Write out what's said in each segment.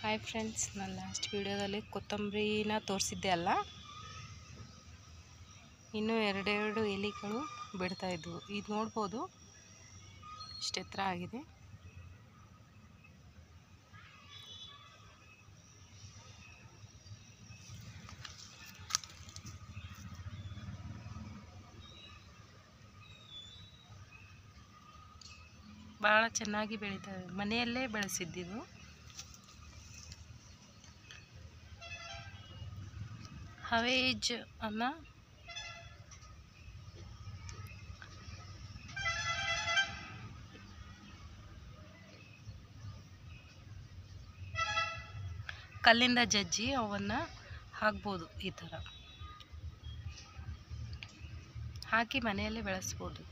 Hi friends, ನಾನು last ವಿಡಿಯೋದಲ್ಲಿ ಕೊತ್ತಂಬರಿನ ತೋರಿಸಿದ್ದೆ ಅಲ್ಲ, ಇನ್ನೂ ಎರಡೆರಡು ಎಲೆಗಳು ಬಿಡ್ತಾ ಇದ್ವು. ಇದು ನೋಡ್ಬೋದು, ಇಷ್ಟು ಎತ್ತರ ಆಗಿದೆ. ಭಾಳ ಚೆನ್ನಾಗಿ ಬೆಳೀತವೆ. ಮನೆಯಲ್ಲೇ ಬೆಳೆಸಿದ್ದಿದ್ದು. ಹವೇಜ್ ಅನ್ನ ಕಲ್ಲಿಂದ ಜಜ್ಜಿ ಅವನ್ನು ಹಾಕ್ಬೋದು. ಈ ಥರ ಹಾಕಿ ಮನೆಯಲ್ಲೇ ಬೆಳೆಸ್ಬೋದು.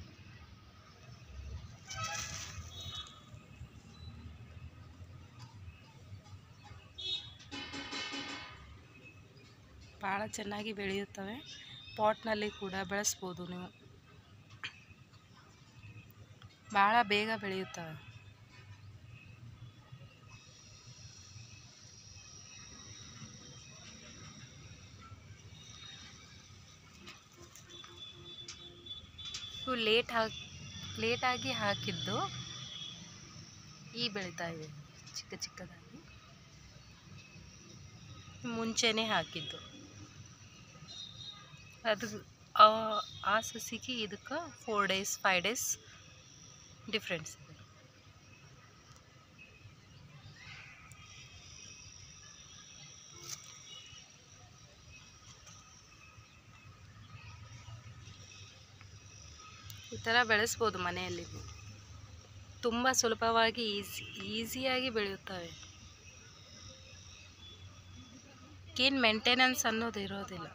ಭಾಳ ಚೆನ್ನಾಗಿ ಬೆಳೆಯುತ್ತವೆ. ಪಾಟ್ನಲ್ಲಿ ಕೂಡ ಬೆಳೆಸ್ಬೋದು ನೀವು. ಭಾಳ ಬೇಗ ಬೆಳೆಯುತ್ತವೆ. ಇವು ಲೇಟಾಗಿ ಹಾಕಿದ್ದು ಈ ಬೆಳೀತಾ ಇದೆ ಚಿಕ್ಕ ಚಿಕ್ಕದಾಗಿ. ಮುಂಚೆನೇ ಹಾಕಿದ್ದು ಅದು ಆ ಸಸಿಗೆ ಇದಕ್ಕೆ 4 days 5 days ಡಿಫ್ರೆನ್ಸ್ ಇದೆ. ಈ ಥರ ಬೆಳೆಸ್ಬೋದು ಮನೆಯಲ್ಲಿ. ತುಂಬ ಸುಲಭವಾಗಿ ಈಸಿಯಾಗಿ ಬೆಳೆಯುತ್ತವೆ. ಏನು ಮೇಂಟೆನೆನ್ಸ್ ಅನ್ನೋದು ಇರೋದಿಲ್ಲ.